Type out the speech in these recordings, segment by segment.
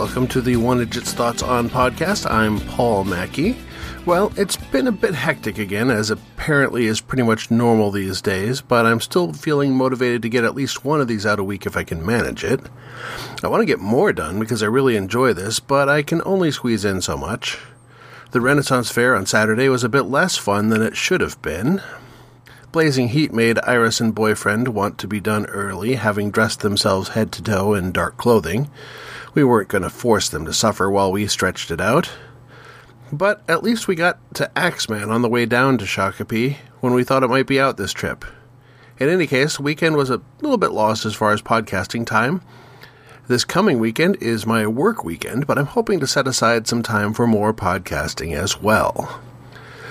welcome to the One Idjit's Thoughts On podcast. I'm Paul Mackey. Well, it's been a bit hectic again, as apparently is pretty much normal these days, but I'm still feeling motivated to get at least one of these out a week if I can manage it. I want to get more done because I really enjoy this, but I can only squeeze in so much. The Renaissance Fair on Saturday was a bit less fun than it should have been. Blazing heat made Iris and boyfriend want to be done early, having dressed themselves head to toe in dark clothing. We weren't going to force them to suffer while we stretched it out. But at least we got to Axeman on the way down to Shakopee when we thought it might be out this trip. In any case, the weekend was a little bit lost as far as podcasting time. This coming weekend is my work weekend, but I'm hoping to set aside some time for more podcasting as well.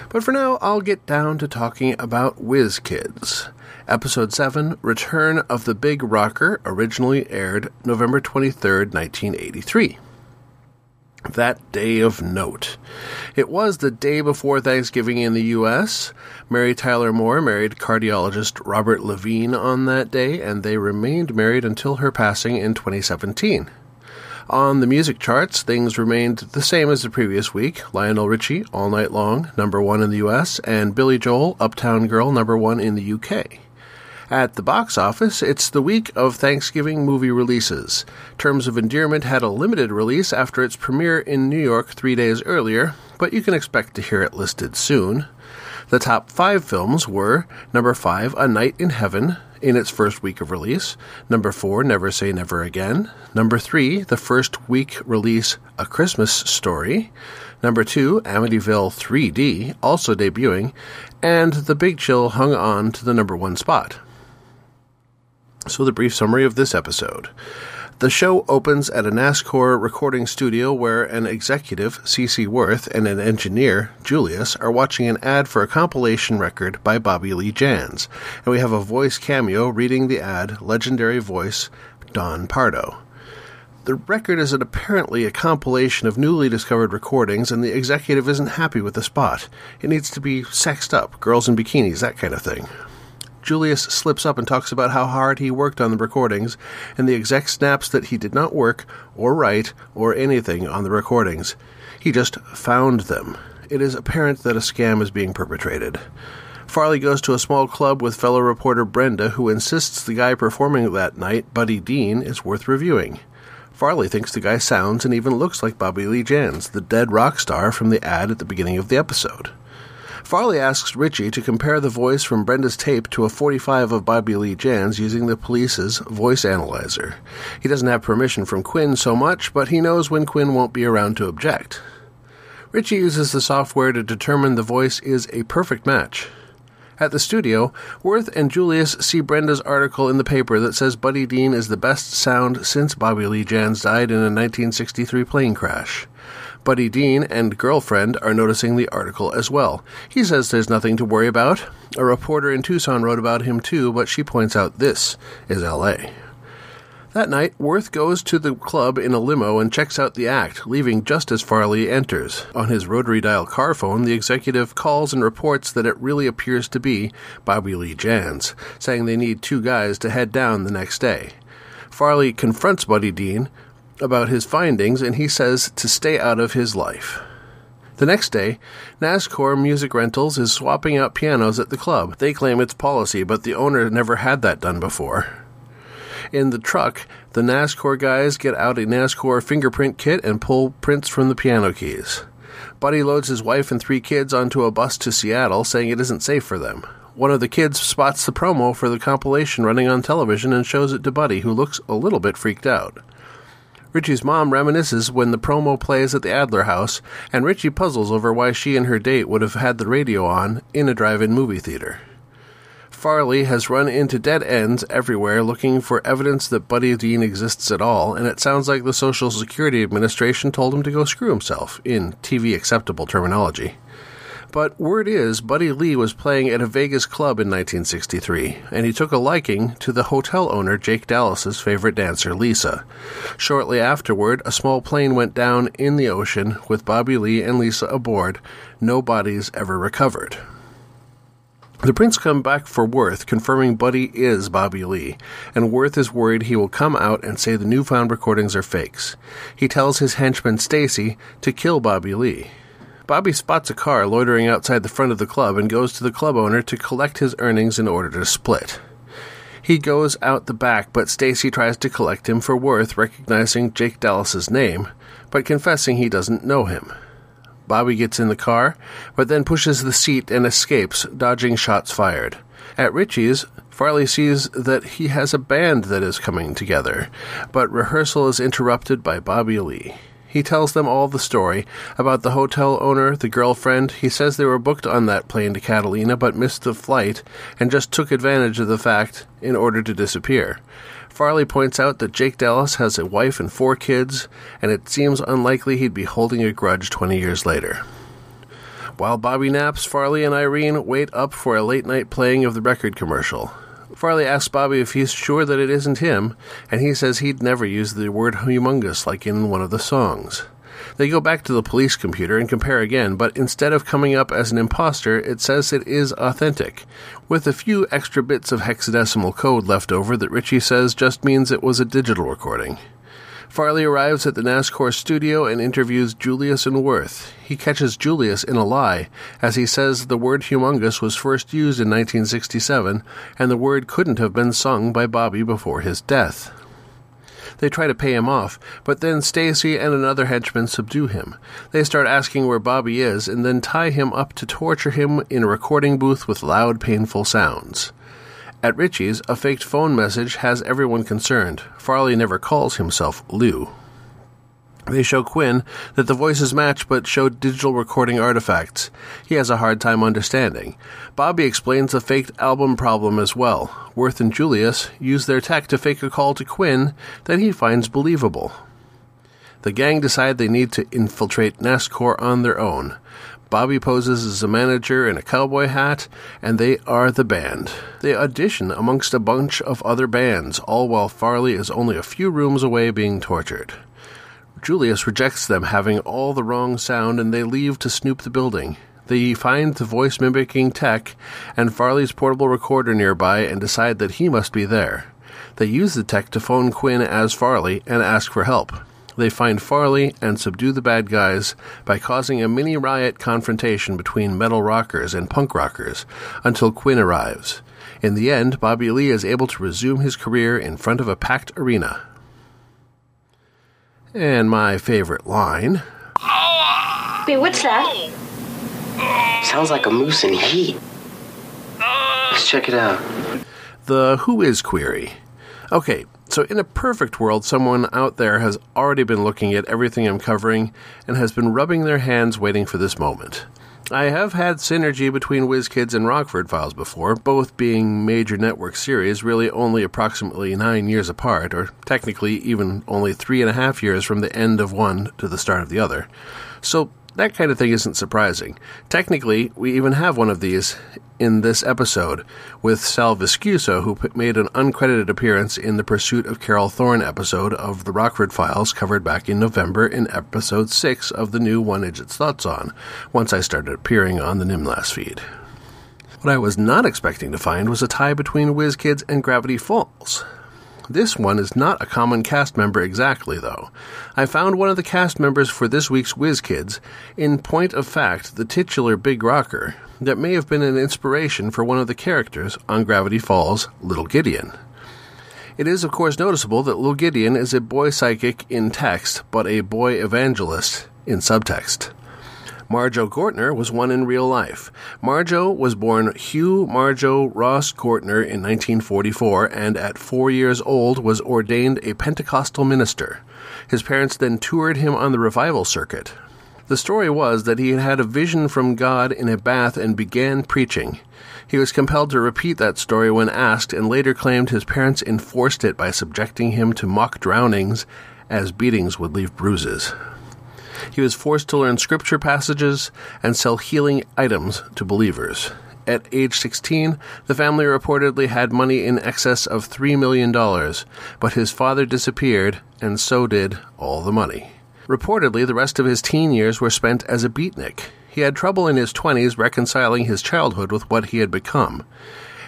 But for now, I'll get down to talking about Whiz Kids. Episode 7, Return of the Big Rocker, originally aired November 23rd, 1983. That day of note. It was the day before Thanksgiving in the U.S. Mary Tyler Moore married cardiologist Robert Levine on that day, and they remained married until her passing in 2017. On the music charts, things remained the same as the previous week. Lionel Richie, All Night Long, number 1 in the U.S., and Billy Joel, Uptown Girl, number 1 in the U.K. At the box office, it's the week of Thanksgiving movie releases. Terms of Endearment had a limited release after its premiere in New York 3 days earlier, but you can expect to hear it listed soon. The top 5 films were number 5, A Night in Heaven, in its first week of release. Number 4, Never Say Never Again. Number 3, the first week release, A Christmas Story. Number 2, Amityville 3D, also debuting. And The Big Chill hung on to the number 1 spot. So the brief summary of this episode. The show opens at a NASCAR recording studio where an executive, C.C. Worth, and an engineer, Julius, are watching an ad for a compilation record by Bobby Lee Jans, and we have a voice cameo reading the ad, legendary voice Don Pardo. The record is apparently a compilation of newly discovered recordings, and the executive isn't happy with the spot. It needs to be sexed up, girls in bikinis, that kind of thing. Julius slips up and talks about how hard he worked on the recordings, and the exec snaps that he did not work, or write, or anything on the recordings. He just found them. It is apparent that a scam is being perpetrated. Farley goes to a small club with fellow reporter Brenda, who insists the guy performing that night, Buddy Dean, is worth reviewing. Farley thinks the guy sounds and even looks like Bobby Lee Jans, the dead rock star from the ad at the beginning of the episode. Farley asks Richie to compare the voice from Brenda's tape to a 45 of Bobby Lee Jans using the police's voice analyzer. He doesn't have permission from Quinn so much, but he knows when Quinn won't be around to object. Richie uses the software to determine the voice is a perfect match. At the studio, Worth and Julius see Brenda's article in the paper that says Buddy Dean is the best sound since Bobby Lee Jans died in a 1963 plane crash. Buddy Dean and girlfriend are noticing the article as well. He says there's nothing to worry about. A reporter in Tucson wrote about him too, but she points out this is L.A. That night, Worth goes to the club in a limo and checks out the act, leaving just as Farley enters. On his rotary dial car phone, the executive calls and reports that it really appears to be Bobby Lee Jans, saying they need 2 guys to head down the next day. Farley confronts Buddy Dean about his findings, and he says to stay out of his life. The next day, NASCAR Music Rentals is swapping out pianos at the club. They claim it's policy, but the owner never had that done before. In the truck, the NASCAR guys get out a NASCAR fingerprint kit and pull prints from the piano keys. Buddy loads his wife and 3 kids onto a bus to Seattle, saying it isn't safe for them. One of the kids spots the promo for the compilation running on television and shows it to Buddy, who looks a little bit freaked out. Richie's mom reminisces when the promo plays at the Adler house, and Richie puzzles over why she and her date would have had the radio on in a drive-in movie theater. Farley has run into dead ends everywhere looking for evidence that Buddy Dean exists at all, and it sounds like the Social Security Administration told him to go screw himself, in TV-acceptable terminology. But word is Buddy Lee was playing at a Vegas club in 1963, and he took a liking to the hotel owner Jake Dallas's favorite dancer, Lisa. Shortly afterward, a small plane went down in the ocean with Bobby Lee and Lisa aboard. No bodies ever recovered. The prints come back for Worth, confirming Buddy is Bobby Lee, and Worth is worried he will come out and say the newfound recordings are fakes. He tells his henchman Stacy to kill Bobby Lee. Bobby spots a car loitering outside the front of the club and goes to the club owner to collect his earnings in order to split. He goes out the back, but Stacy tries to collect him for Worth, recognizing Jake Dallas's name, but confessing he doesn't know him. Bobby gets in the car, but then pushes the seat and escapes, dodging shots fired. At Richie's, Farley sees that he has a band that is coming together, but rehearsal is interrupted by Bobby Lee. He tells them all the story about the hotel owner, the girlfriend. He says they were booked on that plane to Catalina but missed the flight and just took advantage of the fact in order to disappear. Farley points out that Jake Dallas has a wife and 4 kids, and it seems unlikely he'd be holding a grudge 20 years later. While Bobby naps, Farley and Irene wait up for a late-night playing of the record commercial. Farley asks Bobby if he's sure that it isn't him, and he says he'd never use the word humongous like in one of the songs. They go back to the police computer and compare again, but instead of coming up as an imposter, it says it is authentic, with a few extra bits of hexadecimal code left over that Richie says just means it was a digital recording. Farley arrives at the NASCAR studio and interviews Julius and Worth. He catches Julius in a lie, as he says the word humongous was first used in 1967, and the word couldn't have been sung by Bobby before his death. They try to pay him off, but then Stacy and another henchman subdue him. They start asking where Bobby is, and then tie him up to torture him in a recording booth with loud, painful sounds. At Richie's, a faked phone message has everyone concerned. Farley never calls himself Lou. They show Quinn that the voices match but show digital recording artifacts. He has a hard time understanding. Bobby explains the faked album problem as well. Worth and Julius use their tech to fake a call to Quinn that he finds believable. The gang decide they need to infiltrate NASCAR on their own. Bobby poses as a manager in a cowboy hat, and they are the band. They audition amongst a bunch of other bands, all while Farley is only a few rooms away being tortured. Julius rejects them having all the wrong sound, and they leave to snoop the building. They find the voice-mimicking tech and Farley's portable recorder nearby and decide that he must be there. They use the tech to phone Quinn as Farley and ask for help. They find Farley and subdue the bad guys by causing a mini-riot confrontation between metal rockers and punk rockers until Quinn arrives. In the end, Bobby Lee is able to resume his career in front of a packed arena. And my favorite line... Wait, what's that? Sounds like a moose in heat. Let's check it out. The who is query. Okay, so in a perfect world, someone out there has already been looking at everything I'm covering and has been rubbing their hands waiting for this moment. I have had synergy between Whiz Kids and Rockford Files before, both being major network series, really only approximately 9 years apart, or technically even only 3.5 years from the end of one to the start of the other. So that kind of thing isn't surprising. Technically, we even have one of these in this episode, with Sal Viscuso, who made an uncredited appearance in the Pursuit of Carol Thorne episode of the Rockford Files, covered back in November in episode 6 of the new One Idjit's Thoughts On, once I started appearing on the Nimlas feed. What I was not expecting to find was a tie between Whiz Kids and Gravity Falls. This one is not a common cast member exactly, though. I found one of the cast members for this week's Whiz Kids, in point of fact, the titular Big Rocker, that may have been an inspiration for one of the characters on Gravity Falls' Little Gideon. It is, of course, noticeable that Little Gideon is a boy psychic in text, but a boy evangelist in subtext. Marjo Gortner was one in real life. Marjo was born Hugh Marjo Ross Gortner in 1944, and at 4 years old was ordained a Pentecostal minister. His parents then toured him on the revival circuit. The story was that he had had a vision from God in a bath and began preaching. He was compelled to repeat that story when asked, and later claimed his parents enforced it by subjecting him to mock drownings, as beatings would leave bruises. He was forced to learn scripture passages and sell healing items to believers. At age 16, the family reportedly had money in excess of $3 million, but his father disappeared, and so did all the money. Reportedly, the rest of his teen years were spent as a beatnik. He had trouble in his 20s reconciling his childhood with what he had become.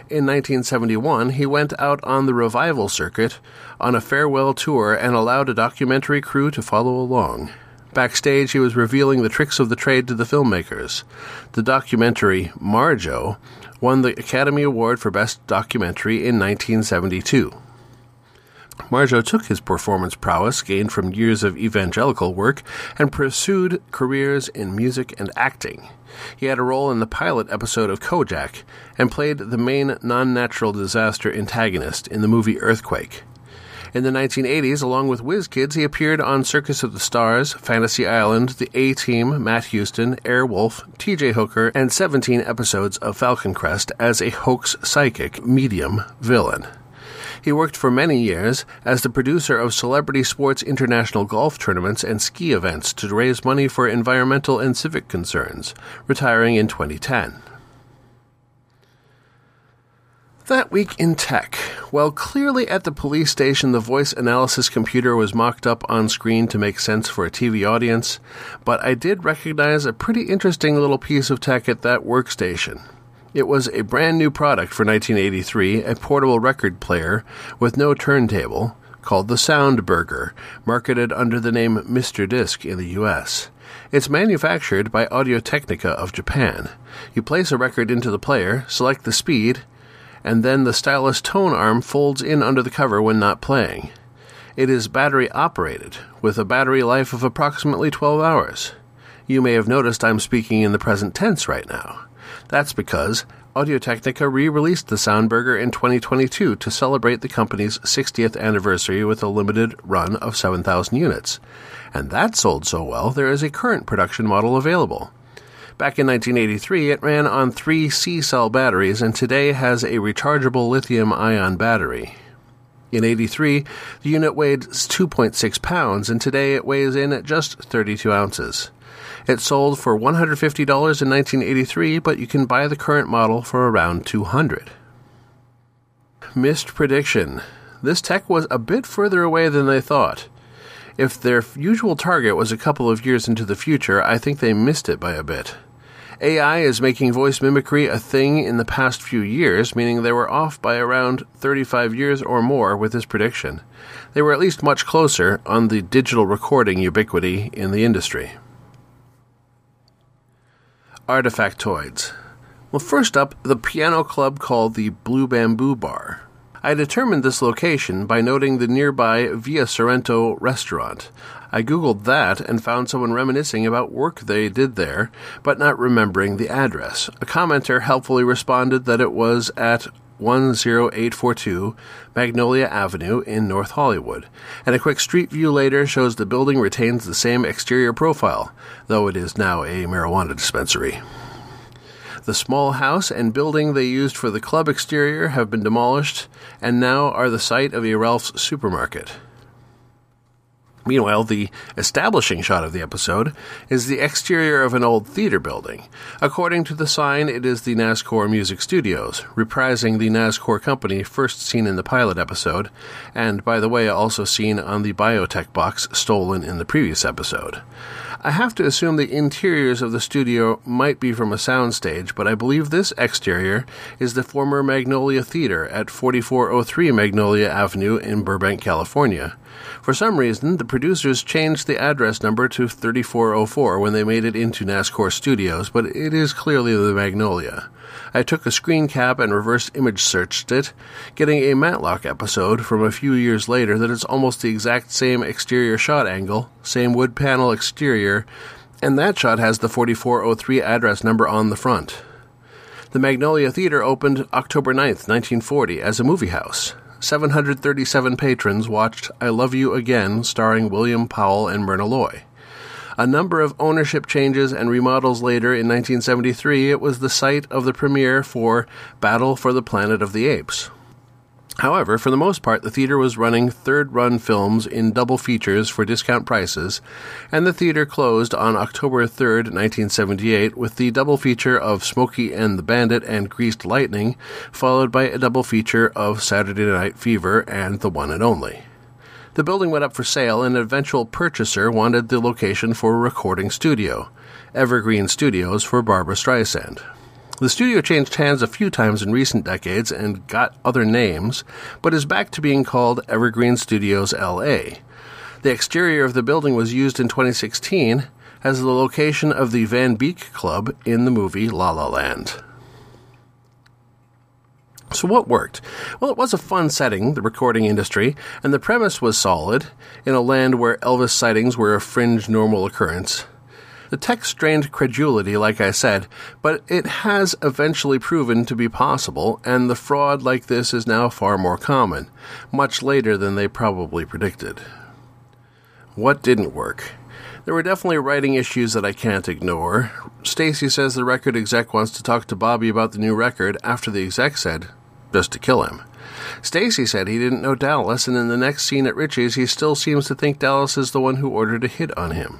In 1971, he went out on the revival circuit on a farewell tour and allowed a documentary crew to follow along. Backstage, he was revealing the tricks of the trade to the filmmakers. The documentary, Marjo, won the Academy Award for Best Documentary in 1972. Marjo took his performance prowess, gained from years of evangelical work, and pursued careers in music and acting. He had a role in the pilot episode of Kojak, and played the main non-natural disaster antagonist in the movie Earthquake. In the 1980s, along with Whiz Kids, he appeared on Circus of the Stars, Fantasy Island, The A-Team, Matt Houston, Airwolf, T.J. Hooker, and 17 episodes of Falcon Crest as a hoax psychic medium villain. He worked for many years as the producer of celebrity sports international golf tournaments and ski events to raise money for environmental and civic concerns, retiring in 2010. That week in tech. Well, clearly at the police station, the voice analysis computer was mocked up on screen to make sense for a TV audience, but I did recognize a pretty interesting little piece of tech at that workstation. It was a brand new product for 1983, a portable record player with no turntable, called the Soundburger, marketed under the name Mr. Disc in the U.S. It's manufactured by Audio-Technica of Japan. You place a record into the player, select the speed, and then the stylus tone arm folds in under the cover when not playing. It is battery-operated, with a battery life of approximately 12 hours. You may have noticed I'm speaking in the present tense right now. That's because Audio-Technica re-released the Soundburger in 2022 to celebrate the company's 60th anniversary with a limited run of 7,000 units. And that sold so well, there is a current production model available. Back in 1983, it ran on 3 C-cell batteries and today has a rechargeable lithium-ion battery. In 83, the unit weighed 2.6 pounds, and today it weighs in at just 32 ounces. It sold for $150 in 1983, but you can buy the current model for around $200. Missed prediction. This tech was a bit further away than they thought. If their usual target was a couple of years into the future, I think they missed it by a bit. AI is making voice mimicry a thing in the past few years, meaning they were off by around 35 years or more with this prediction. They were at least much closer on the digital recording ubiquity in the industry. Artifactoids. Well, first up, the piano club called the Blue Bamboo Bar. I determined this location by noting the nearby Via Sorrento restaurant. I googled that and found someone reminiscing about work they did there, but not remembering the address. A commenter helpfully responded that it was at 10842 Magnolia Avenue in North Hollywood, and a quick street view later shows the building retains the same exterior profile, though it is now a marijuana dispensary. The small house and building they used for the club exterior have been demolished and now are the site of a Ralph's supermarket. Meanwhile, the establishing shot of the episode is the exterior of an old theater building. According to the sign, it is the NASCAR Music Studios, reprising the NASCAR company first seen in the pilot episode, and, by the way, also seen on the biotech box stolen in the previous episode. I have to assume the interiors of the studio might be from a soundstage, but I believe this exterior is the former Magnolia Theater at 4403 Magnolia Avenue in Burbank, California. For some reason, the producers changed the address number to 3404 when they made it into NASCAR Studios, but it is clearly the Magnolia. I took a screen cap and reverse image searched it, getting a Matlock episode from a few years later that is almost the exact same exterior shot angle, same wood panel exterior, and that shot has the 4403 address number on the front. The Magnolia Theater opened October 9th, 1940 as a movie house. 737 patrons watched I Love You Again, starring William Powell and Myrna Loy. A number of ownership changes and remodels later, in 1973, it was the site of the premiere for Battle for the Planet of the Apes. However, for the most part, the theater was running third-run films in double features for discount prices, and the theater closed on October 3rd, 1978, with the double feature of Smokey and the Bandit and Greased Lightning, followed by a double feature of Saturday Night Fever and The One and Only. The building went up for sale, and an eventual purchaser wanted the location for a recording studio, Evergreen Studios for Barbra Streisand. The studio changed hands a few times in recent decades and got other names, but is back to being called Evergreen Studios LA. The exterior of the building was used in 2016 as the location of the Van Beek Club in the movie La La Land. So what worked? Well, it was a fun setting, the recording industry, and the premise was solid, in a land where Elvis sightings were a fringe normal occurrence. The text strained credulity, like I said, but it has eventually proven to be possible, and the fraud like this is now far more common, much later than they probably predicted. What didn't work? There were definitely writing issues that I can't ignore. Stacy says the record exec wants to talk to Bobby about the new record after the exec said, just to kill him. Stacy said he didn't know Dallas, and in the next scene at Richie's, he still seems to think Dallas is the one who ordered a hit on him.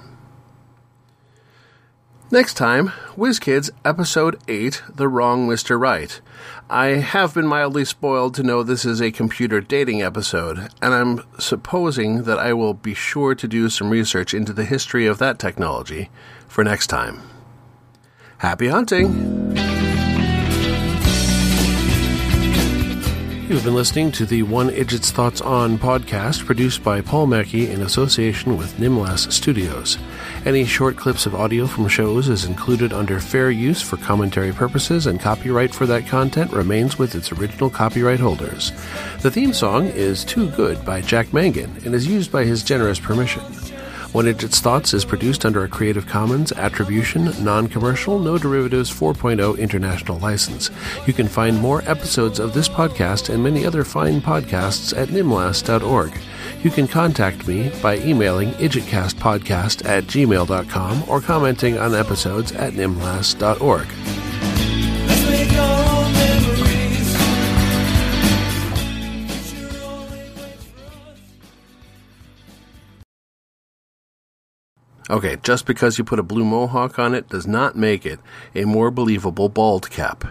Next time, Whiz Kids, Episode 8, The Wrong Mr. Right. I have been mildly spoiled to know this is a computer dating episode, and I'm supposing that I will be sure to do some research into the history of that technology for next time. Happy hunting! You've been listening to the One Idjit's Thoughts On podcast, produced by Paul Mackey in association with Nimlas Studios. Any short clips of audio from shows is included under fair use for commentary purposes, and copyright for that content remains with its original copyright holders. The theme song is Too Good by Jack Mangan and is used by his generous permission. One Idjit's Thoughts is produced under a Creative Commons Attribution, Non-Commercial, No Derivatives 4.0 International License. You can find more episodes of this podcast and many other fine podcasts at nimlas.org. You can contact me by emailing idjitcastpodcast@gmail.com or commenting on episodes at nimlas.org. Okay, just because you put a blue mohawk on it does not make it a more believable bald cap.